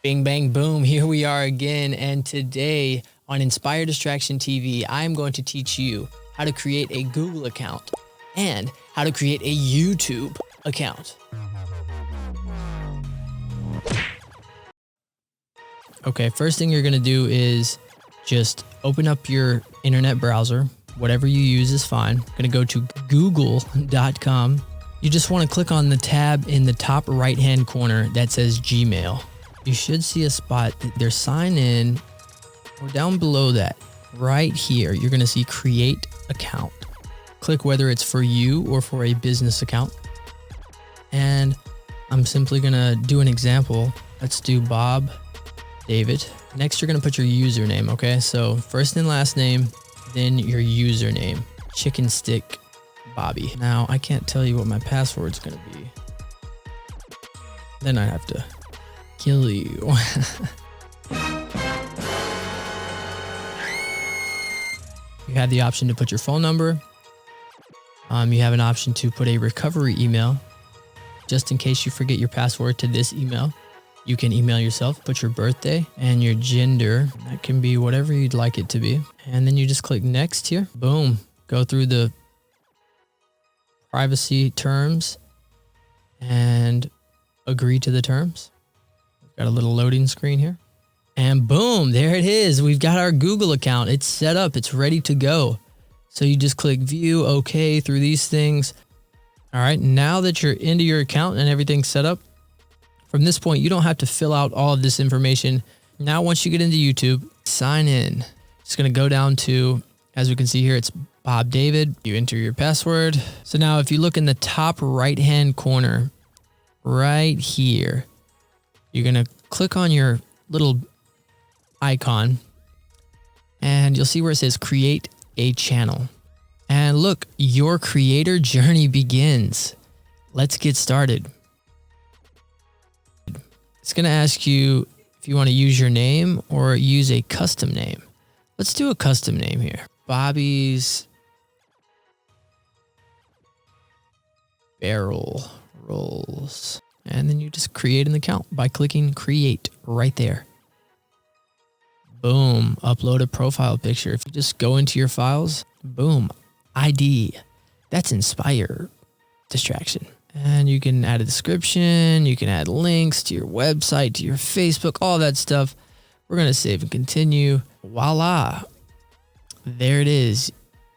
Bing, bang, boom. Here we are again. And today on Inspire Distraction TV, I'm going to teach you how to create a Google account and how to create a YouTube account. Okay, first thing you're going to do is just open up your internet browser. Whatever you use is fine. I'm going to go to google.com. You just want to click on the tab in the top right-hand corner that says Gmail. You should see a spot. There's sign in, or down below that, right here, you're going to see create account. Click whether it's for you or for a business account. And I'm simply going to do an example. Let's do Bob David. Next, you're going to put your username. Okay. So first and last name, then your username, Chicken Stick Bobby. Now I can't tell you what my password's going to be. Then I have to kill you. You have the option to put your phone number. You have an option to put a recovery email. Just in case you forget your password to this email, you can email yourself, put your birthday and your gender. That can be whatever you'd like it to be. And then you just click next here. Boom. Go through the privacy terms and agree to the terms. Got a little loading screen here. And boom, there it is. We've got our Google account. It's set up. It's ready to go. So you just click view, okay, through these things. All right, now that you're into your account and everything's set up, from this point, you don't have to fill out all of this information. Now, once you get into YouTube, sign in. It's going to go down to, as we can see here, it's Bob David. You enter your password. So now if you look in the top right-hand corner, right here, you're going to click on your little icon and you'll see where it says create a channel. And look, your creator journey begins. Let's get started. It's going to ask you if you want to use your name or use a custom name. Let's do a custom name here. Bobby's Barrel Rolls. And then you just create an account by clicking create right there. Boom, upload a profile picture. If you just go into your files, boom, ID. That's Inspire Distraction. And you can add a description, you can add links to your website, to your Facebook, all that stuff. We're going to save and continue. Voila. There it is.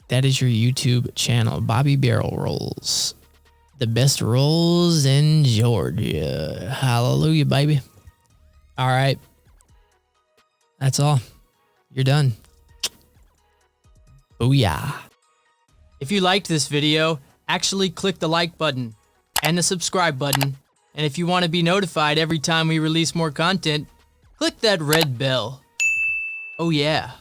That is your YouTube channel, Bobby Barrel Rolls. The best rolls in Georgia. Hallelujah, baby. All right. That's all. You're done. Booyah. If you liked this video, actually click the like button and the subscribe button. And if you want to be notified every time we release more content, click that red bell. Oh yeah.